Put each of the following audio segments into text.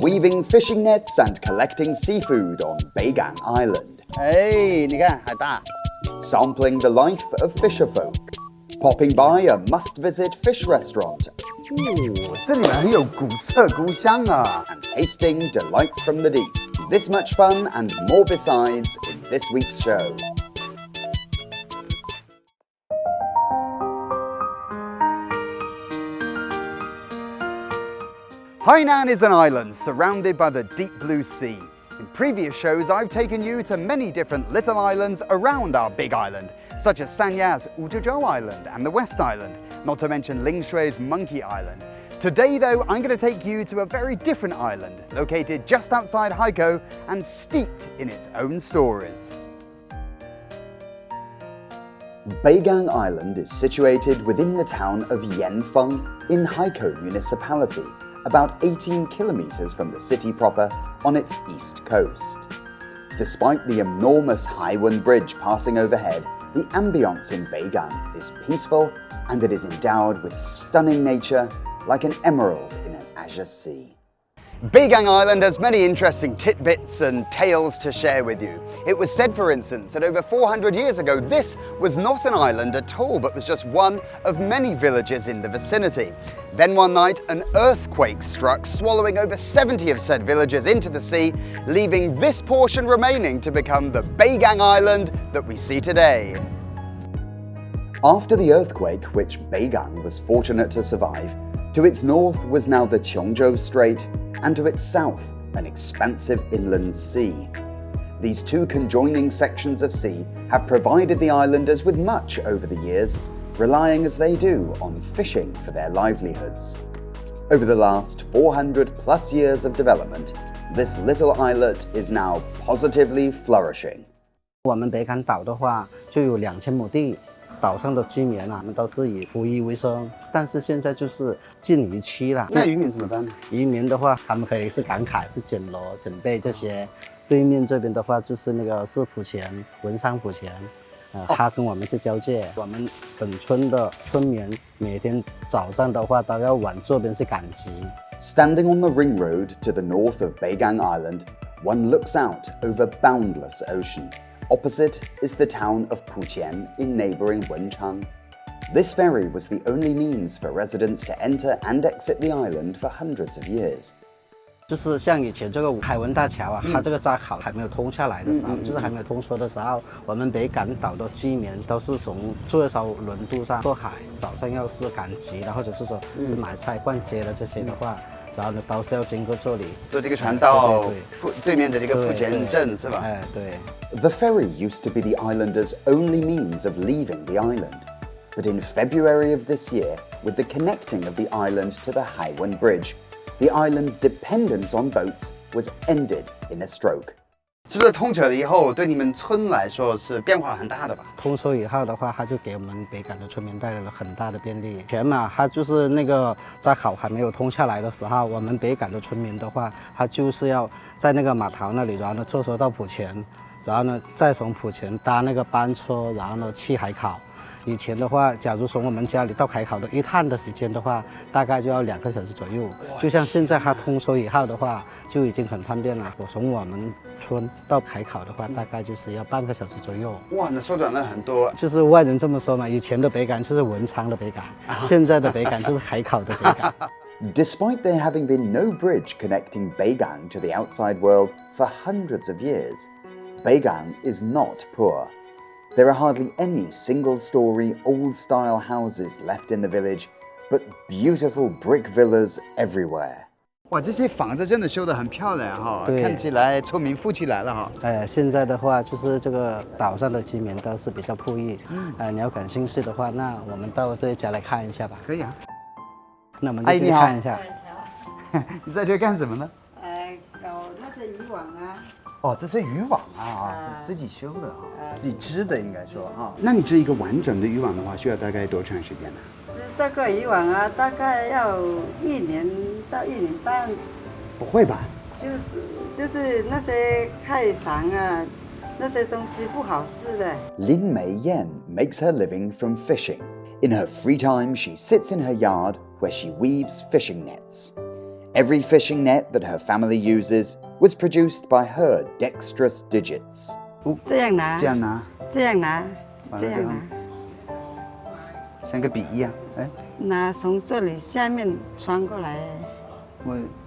weaving fishing nets and collecting seafood on Beigang Island. 哎，你看海大。 Sampling the life of fisherfolk. Popping by a must-visit fish restaurant. 这里面很有古色古香啊。 And tasting delights from the deep. This much fun and more besides in this week's show. Hainan is an island surrounded by the deep blue sea. In previous shows, I've taken you to many different little islands around our big island, such as Sanya's Wuzhuzhou Island and the West Island, not to mention Lingshui's Monkey Island. Today, though, I'm going to take you to a very different island, located just outside Haikou and steeped in its own stories. Beigang Island is situated within the town of Yanfeng in Haikou Municipality, about 18 kilometers from the city proper on its east coast. Despite the enormous Haiwan Bridge passing overhead, the ambience in Beigang is peaceful and it is endowed with stunning nature like an emerald in an azure sea. Beigang Island has many interesting tidbits and tales to share with you. It was said, for instance, that over 400 years ago, this was not an island at all, but was just one of many villages in the vicinity. Then one night, an earthquake struck, swallowing over 70 of said villages into the sea, leaving this portion remaining to become the Beigang Island that we see today. After the earthquake, which Beigang was fortunate to survive, to its north was now the Qiongzhou Strait, and to its south, an expansive inland sea. These two conjoining sections of sea have provided the islanders with much over the years, relying as they do on fishing for their livelihoods. Over the last 400 plus years of development, this little islet is now positively flourishing. 我们北港岛的话，就有2000亩地。 岛上的居民啊，他们都是以捕鱼为生，但是现在就是禁渔期了。那渔民怎么办呢？渔民的话，他们可以是赶海，是捡螺、准备这些。对面这边的话，就是那个是浦前文山浦前，他跟我们是交界。我们本村的村民每天早上的话都要往这边是赶集。Standing on the ring road to the north of Beigang Island, one looks out over boundless ocean. Opposite is the town of Puqian in neighbouring Wenchang. This ferry was the only means for residents to enter and exit the island for hundreds of years. 就是像以前这个海文大桥啊，它这个闸口还没有通下来的时候，就是还没有通车的时候，我们北港岛的居民都是从这艘轮渡上过海，早上要是赶集的，或者是说是买菜逛街的这些的话。 然后呢，都是要经过这里，坐这个船到对面的这个浦前镇是吧？哎，对。The ferry used to be the islanders' only means of leaving the island, but in February of this year, with the connecting of the island to the Haiwan Bridge, the island's dependence on boats was ended in a stroke. 是不是通车了以后，对你们村来说是变化很大的吧？通车以后的话，它就给我们北港的村民带来了很大的便利。以前嘛，它就是那个闸口还没有通下来的时候，我们北港的村民的话，他就是要在那个码头那里，然后呢坐车到浦前，然后呢再从浦前搭那个班车，然后呢去海口。 以前的话，假如从我们家里到海口的一趟的时间的话，大概就要2个小时左右。就像现在它通车以后的话，就已经很方便了。我从我们村到海口的话，大概就是要半个小时左右。哇，那缩短了很多。就是外人这么说嘛，以前的北港就是文昌的北港，现在的北港就是海口的北港。Despite there having been no bridge connecting Beigang to the outside world for hundreds of years, Beigang is not poor. There are hardly any single-story, old-style houses left in the village, but beautiful brick villas everywhere. 哇，这些房子真的修得很漂亮哈，看起来村民富起来了哈。现在的话就是这个岛上的居民都是比较富裕。你要感兴趣的话，那我们到这家来看一下吧。可以啊。那我们就进去看一下。你在这干什么呢？搞那个渔网啊。 哦，这是渔网啊，自己修的哈，自己织的应该说哈。那你织一个完整的渔网的话，需要大概多长时间呢？织这个渔网啊，大概要1年到1年半。不会吧？就是那些太长啊，那些东西不好织的。Lin Mei Yan makes her living from fishing. In her free time, she sits in her yard where she weaves fishing nets. Every fishing net that her family uses was produced by her dexterous digits. 这样拿，这样拿，这样拿，完了这样拿，像个笔一样。哎，拿从这里下面穿过来。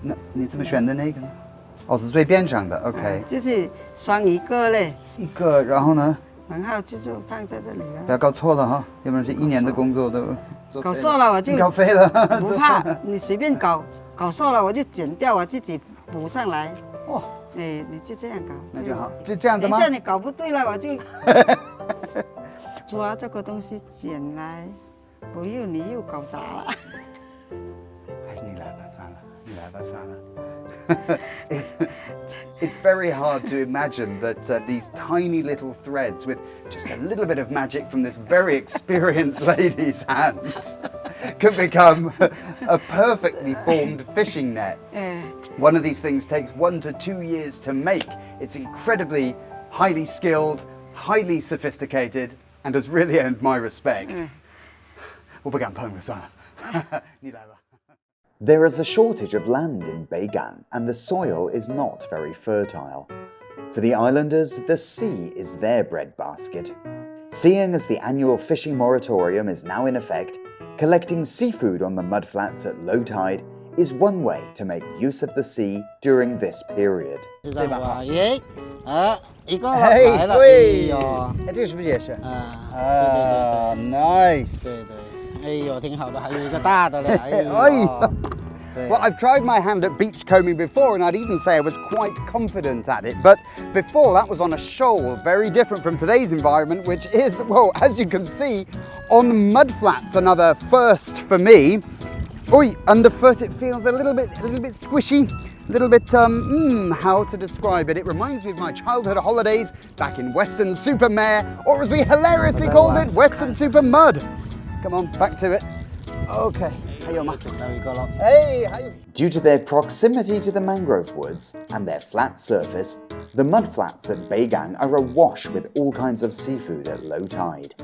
那你怎么选的那个呢？哦，是最边上的。OK，就是双一个嘞，一个，然后呢？然后就放在这里了。不要搞错了哈，要不然这1年的工作都搞错了我就搞废了。不怕，你随便搞错了我就剪掉，我自己补上来。哦，哎，你就这样搞，那就好，就这样子吗？等一下你搞不对了，我就抓这个东西剪来，不用你又搞砸了。还是你来吧，算了，你来吧，算了。It's very hard to imagine that these tiny little threads with just a little bit of magic from this very experienced lady's hands can become a perfectly formed fishing net. One of these things takes 1 to 2 years to make. It's incredibly highly skilled, highly sophisticated, and has really earned my respect. 我不敢碰了，算了，你来吧。There is a shortage of land in Beigang, and the soil is not very fertile. For the islanders, the sea is their breadbasket. Seeing as the annual fishing moratorium is now in effect, collecting seafood on the mudflats at low tide is one way to make use of the sea during this period. 对吧？耶，一个来了，哎呦，哎，这个是不是也是？对，nice。对对，哎呦，挺好的，还有一个大的嘞，哎呦。Well, I've tried my hand at beachcombing before, and I'd even say I was quite confident at it. But before, that was on a shoal, very different from today's environment, which is, well, as you can see, on mudflats, another first for me. Oi, underfoot, it feels a little bit squishy, a little bit, how to describe it? It reminds me of my childhood holidays back in Western Supermare, or as we hilariously called it, Western Super Mud. Come on, back to it. Okay. Due to their proximity to the mangrove woods and their flat surface, the mudflats at Beigang are awash with all kinds of seafood at low tide.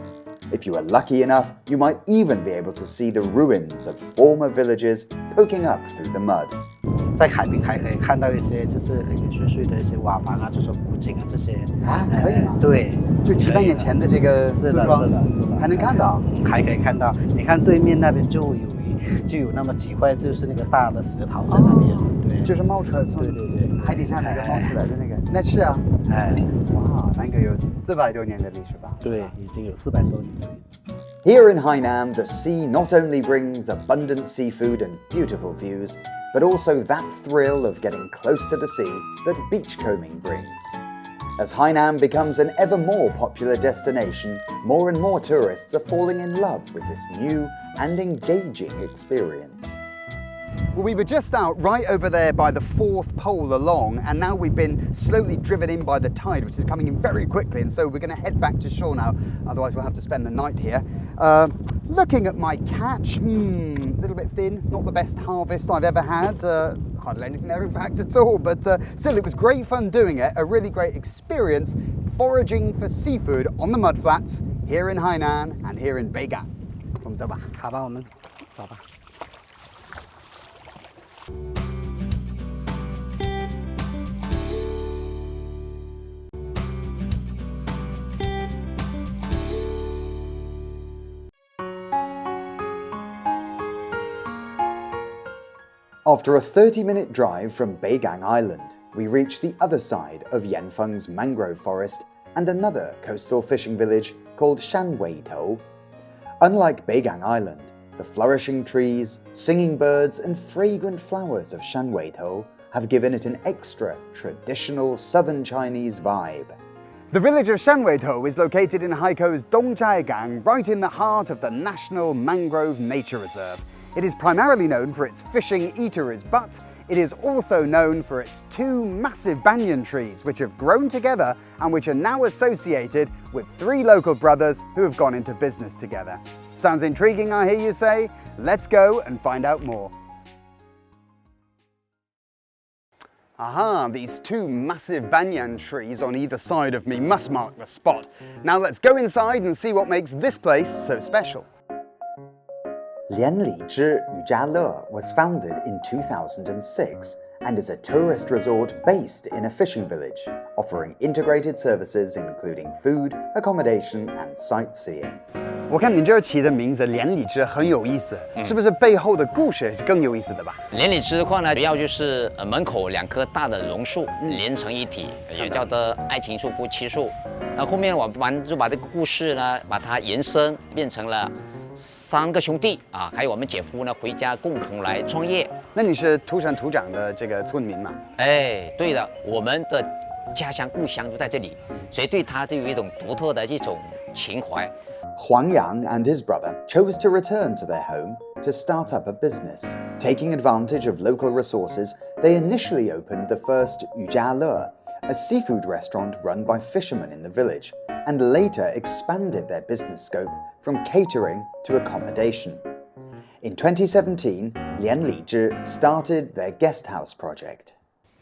If you are lucky enough, you might even be able to see the ruins of former villages poking up through the mud. 在海边还可以看到一些就是零零碎碎的一些瓦房啊，就是古井啊这些。可以吗？对，就7、8年前的这个是的，还能看到，还可以看到。你看对面那边就有那么几块，就是那个大的石头在那边，对，就是冒出来，对，海底下那个冒出来的那个，那是啊，哇，那个有400多年的历史吧？对，已经有400多年的历史。Here in Hainan, the sea not only brings abundant seafood and beautiful views, but also that thrill of getting close to the sea that beachcombing brings. As Hainan becomes an ever more popular destination, more and more tourists are falling in love with this new and engaging experience. Well, we were just out right over there by the 4th pole along, and now we've been slowly driven in by the tide, which is coming in very quickly, and so we're going to head back to shore now, otherwise we'll have to spend the night here. Looking at my catch, a little bit thin, not the best harvest I've ever had, hardly anything there in fact at all, but still it was great fun doing it, a really great experience foraging for seafood on the mudflats here in Hainan and here in Beigang. 我们走吧。好吧，我们走吧。After a 30-minute drive from Beigang Island, we reach the other side of Yanfeng's mangrove forest and another coastal fishing village called Shanweitou. Unlike Beigang Island, the flourishing trees, singing birds and fragrant flowers of Shanweitou have given it an extra traditional southern Chinese vibe. The village of Shanweitou is located in Haikou's Dongjiaigang, right in the heart of the National Mangrove Nature Reserve. It is primarily known for its fishing eateries, but it is also known for its 2 massive banyan trees, which have grown together and which are now associated with 3 local brothers who have gone into business together. Sounds intriguing, I hear you say? Let's go and find out more. Aha, these 2 massive banyan trees on either side of me must mark the spot. Now let's go inside and see what makes this place so special. Lianlizhi Yujia was founded in 2006 and is a tourist resort based in a fishing village, offering integrated services including food, accommodation, and sightseeing. 我看你这儿起的名字连理枝很有意思，是不是背后的故事是更有意思的吧？连理枝的话呢，主要就是门口2棵大的榕树连成一体，也叫做爱情树、夫妻树。那后面我们就把这个故事呢，把它延伸变成了3个兄弟啊，还有我们姐夫呢，回家共同来创业。那你是土生土长的这个村民吗？哎，对的，我们的家乡故乡就在这里，所以对他就有一种独特的这种情怀。Huang Yang and his brother chose to return to their home to start up a business. Taking advantage of local resources, they initially opened the first Yujia, a seafood restaurant run by fishermen in the village, and later expanded their business scope from catering to accommodation. In 2017, Lianlizhi started their guest house project.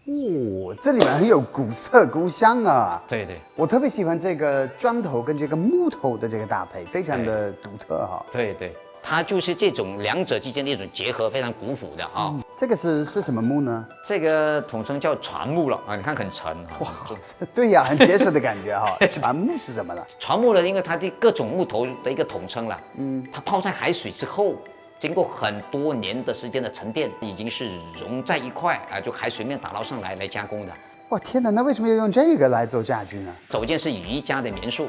哦，这里面很有古色古香啊！对对，我特别喜欢这个砖头跟这个木头的这个搭配，非常的独特哈。对对，它就是这种2者之间的一种结合，非常古朴的啊。这个是什么木呢？这个统称叫船木了啊，你看很沉哈。哇，对呀，很结实的感觉哈。船木是什么呢？船木呢，因为它的各种木头的一个统称了。它泡在海水之后。经过很多年的时间的沉淀，已经是融在一块啊，就海水面打捞上来加工的。哇，天哪！那为什么要用这个来做家具呢？首先是渔家的民宿，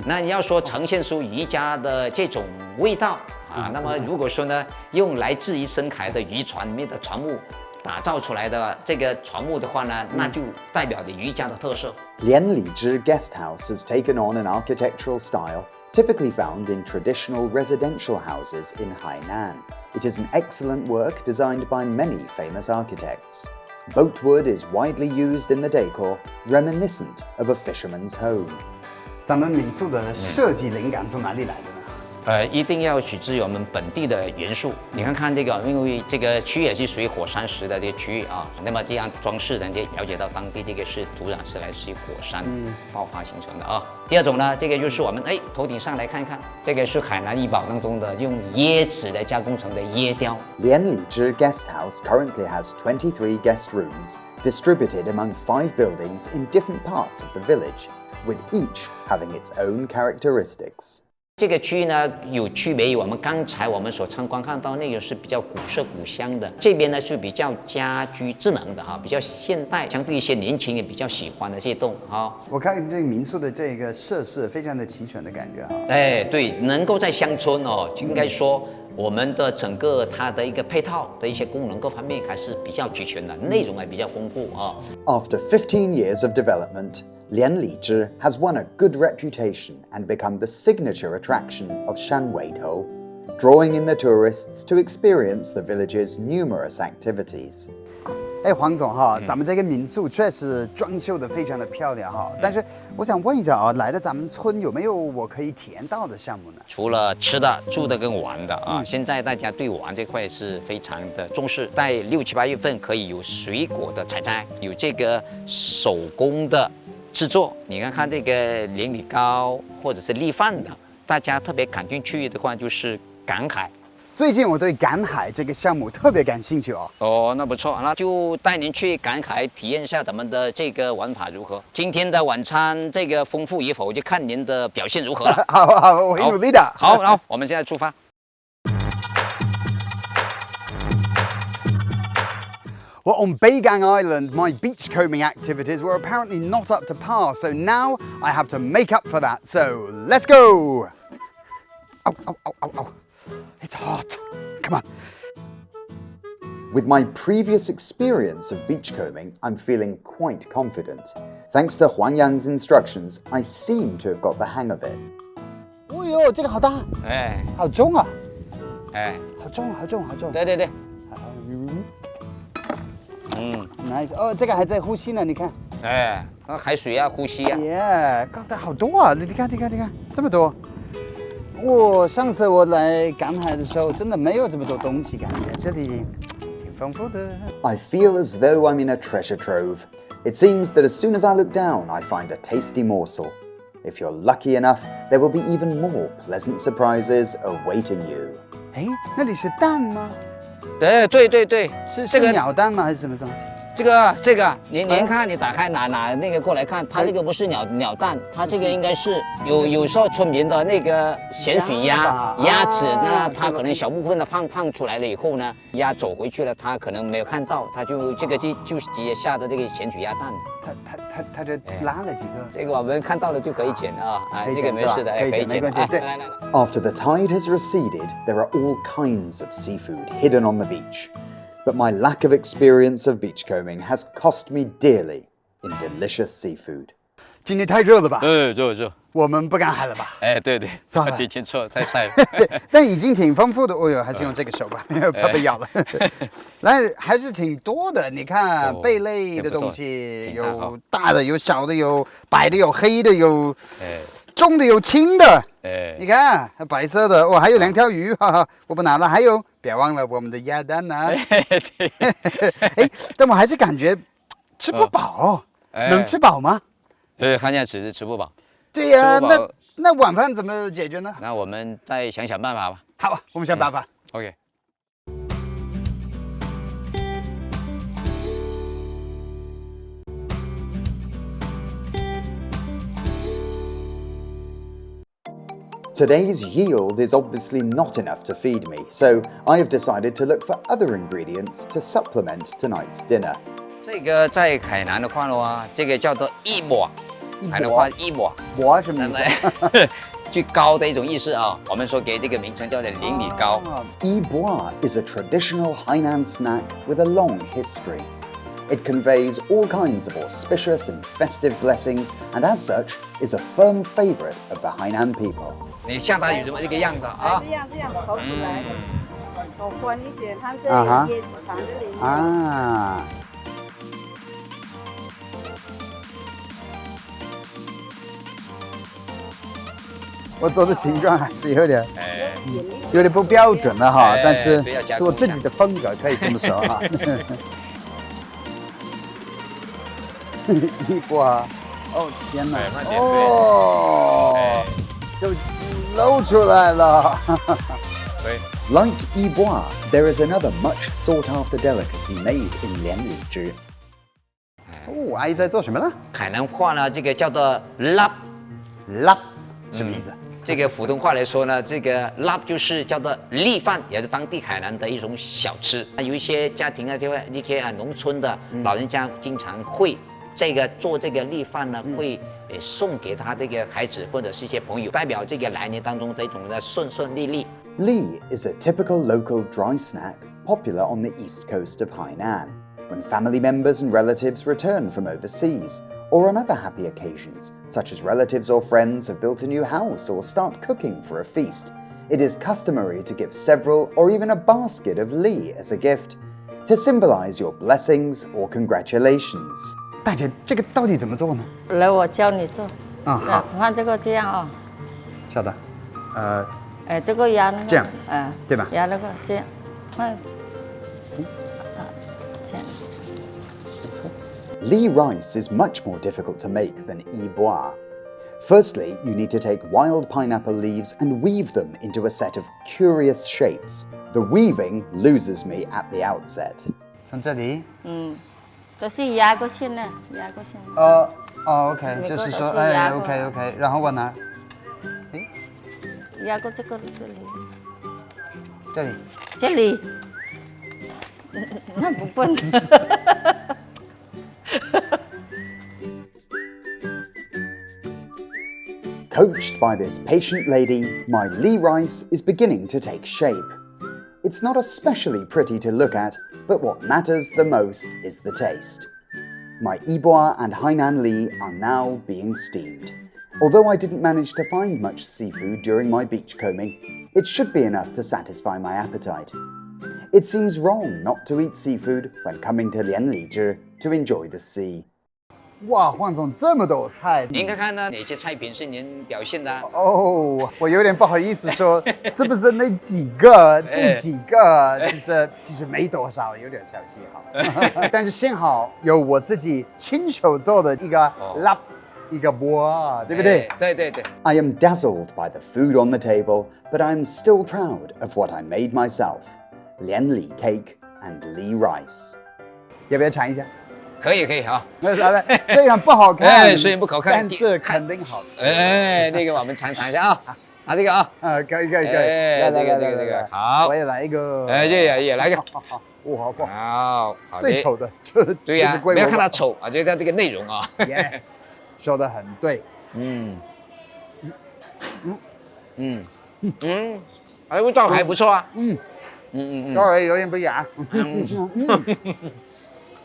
那你要说呈现出渔家的这种味道啊，那么如果说呢，用来自于深海的渔船里面的船木打造出来的这个船木的话呢，那就代表着渔家的特色。Lianlizhi Guest House has taken on an architectural style typically found in traditional residential houses in Hainan. It is an excellent work designed by many famous architects. Boatwood is widely used in the decor, reminiscent of a fisherman's home. 咱们民宿的设计灵感从哪里来的呢？一定要取之于我们本地的元素。你看这个，因为这个区域也是属于火山石的这个区域啊，那么这样装饰人家了解到当地这个是土壤是来自于火山爆发形成的啊。第二种呢，这个就是我们头顶上来看一看，这个是海南医保当中的用椰子来加工成的椰雕。Lianlizhi Guest House currently has 23 guest rooms distributed among 5 buildings in different parts of the village, with each having its own characteristics. 这个区域呢，有区别于我们刚才我们所参观看到那个是比较古色古香的，这边呢是比较家居智能的哈，比较现代，相对一些年轻人比较喜欢的这栋哈。我看这个民宿的这个设施非常的齐全的感觉哈。哎，对，能够在乡村哦，应该说我们的整个它的一个配套的一些功能各方面还是比较齐全的，内容还比较丰富啊。After 15 years of development, Lianlizhi has won a good reputation and become the signature attraction of Shanweitou, drawing in the tourists to experience the village's numerous activities. 哎，黄总哈，咱们这个民宿确实装修的非常的漂亮哈，但是我想问一下啊，来了咱们村有没有我可以体验到的项目呢？除了吃的、住的跟玩的啊，现在大家对玩这块是非常的重视，在6、7、8月份可以有水果的采摘，有这个手工的制作，你看这个莲米糕或者是粒饭的，大家特别感兴趣的话就是赶海。最近我对赶海这个项目特别感兴趣哦。哦，那不错，那就带您去赶海体验一下咱们的这个玩法如何。今天的晚餐这个丰富与否，就看您的表现如何了。好，我会努力的。好，然后我们现在出发。Well, on Beigang Island, my beachcombing activities were apparently not up to par, so now I have to make up for that. So let's go! Ow. It's hot. Come on. With my previous experience of beachcombing, I'm feeling quite confident. Thanks to Huang Yang's instructions, I seem to have got the hang of it. 哦呦，这个好大，哎，好重啊！哎，好重。对。Nice。哦，这个还在呼吸呢，你看。哎，那海水要呼吸啊。耶，刚才好多啊！你看，这么多。我上次我来赶海的时候，真的没有这么多东西，感觉这里挺丰富的。I feel as though I'm in a treasure trove. It seems that as soon as I look down, I find a tasty morsel. If you're lucky enough, there will be even more pleasant surprises awaiting you. 哎，那里是蛋吗？对，是这个鸟蛋吗？还是什么东西？这个，您看，你打开拿那个过来看，它这个不是鸟蛋，它这个应该是有时候村民的那个咸水鸭子，那它可能小部分的放出来了以后呢，鸭走回去了，它可能没有看到，它就这个就直接下的这个咸水鸭蛋。他这拉了几个？这个我们看到了就可以捡啊，这个没事的，可以捡，没关系。对，来。After the tide has receded, there are all kinds of seafood hidden on the beach. But my lack of experience of beachcombing has cost me dearly in delicious seafood. 今天太热了吧？热，我们不敢海了吧？哎，对，算了，提前错，太晒了。但已经挺丰富的。哦哟，还是用这个手吧，怕被咬了。来，还是挺多的。你看贝类的东西，有大的，有小的，有白的，有黑的，有重的，有轻的。你看白色的，哦，还有2条鱼，哈哈，我不拿了。还有，别忘了我们的鸭蛋呢。哎，但我还是感觉吃不饱，能吃饱吗？对，看样子是吃不饱。对呀，那晚饭怎么解决呢？那我们再想想办法吧。好，我们想办法。OK。Today's yield is obviously not enough to feed me, so I have decided to look for other ingredients to supplement tonight's dinner. 这个在海南的话的话，这个叫做一粿，海南话一粿，粿什么意思？最高的一种意思啊，我们说给这个名称叫做邻里糕。Bi-lingual is a traditional Hainan snack with a long history. It conveys all kinds of auspicious and festive blessings, and as such, is a firm favorite of the Hainan people. 你下大雨怎么这个样子啊？这样手指来，手宽一点，它这有椰子糖在里面。啊。我做的形状还是有点不标准的哈，但是是我自己的风格，可以这么说哈。一粿，哦天哪，哦，都露出来了。Like yi-bua, there is another much sought-after delicacy made in Lianlizhi. 哦，阿姨在做什么呢？海南话呢，这个叫做 lap， 什么意思？这个普通话来说呢，这个 lap 就是叫做粒饭，也是当地海南的一种小吃。有一些家庭啊，就会一些农村的老人家经常会做这个粒饭呢，会送给他这个孩子或者是一些朋友，代表这个来年当中的一种的顺顺利利。Li is a typical local dry snack popular on the east coast of Hainan when family members and relatives return from overseas, or on other happy occasions, such as relatives or friends have built a new house or start cooking for a feast. It is customary to give several or even a basket of li as a gift to symbolize your blessings or congratulations. 大姐，这个到底怎么做呢？来，我教你做。好，看这个这样啊。晓得。这个压那个。这样。对吧？压那个这样，这样。Li rice is much more difficult to make than yi-bua. Firstly, you need to take wild pineapple leaves and weave them into a set of curious shapes. The weaving loses me at the outset. 从这里。都是压过线的，压过线。OK， 就是说，OK， 然后我拿，压过这里，这里，那不笨。Coached by this patient lady, my li rice is beginning to take shape. It's not especially pretty to look at, but what matters the most is the taste. My yi-bua and Hainan li are now being steamed. Although I didn't manage to find much seafood during my beachcombing, it should be enough to satisfy my appetite. It seems wrong not to eat seafood when coming to Lianlizhi to enjoy the sea. 哇，黄总这么多菜，您看看呢，哪些菜品是您表现的？哦，我有点不好意思说，是不是那几个？这几个其实没多少，有点小气哈。但是幸好有我自己亲手做的一个一个钵，对不对？对对对。 I am dazzled by the food on the table, but I'm still proud of what I made myself. Lian Li cake and Li rice. 要不要尝一下？可以可以好。虽然不好看，哎，虽然不好看，但是肯定好吃。哎，那个我们尝一下啊，拿这个啊。可以可以可以。哎，这个好。我也来一个。哎，也来一个。哇，好，最丑的就对呀，不要看它丑啊，就看这个内容啊。Yes， 说得很对。哎，味道还不错啊。稍微有点不一样。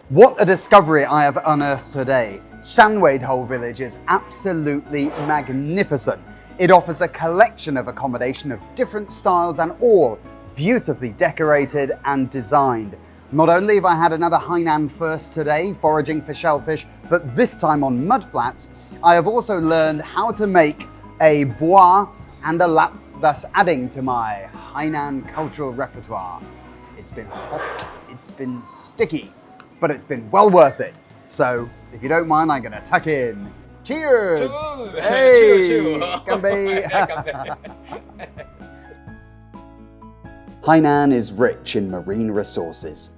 What a discovery I have unearthed today. Shanweitou Village is absolutely magnificent. It offers a collection of accommodation of different styles and all beautifully decorated and designed. Not only have I had another Hainan first today, foraging for shellfish, but this time on mudflats, I have also learned how to make a bois and a lap, thus adding to my Hainan cultural repertoire. It's been hot, it's been sticky, but it's been well worth it. So, if you don't mind, I'm gonna tuck in. Cheers! Hey! 干杯! Hainan is rich in marine resources.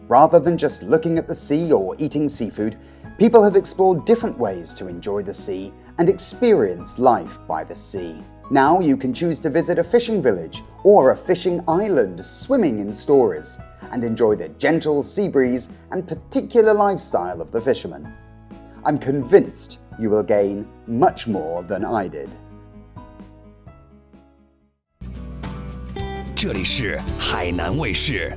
Rather than just looking at the sea or eating seafood, people have explored different ways to enjoy the sea and experience life by the sea. Now you can choose to visit a fishing village or a fishing island swimming in stories and enjoy the gentle sea breeze and particular lifestyle of the fishermen. I'm convinced you will gain much more than I did. 这里是海南卫视。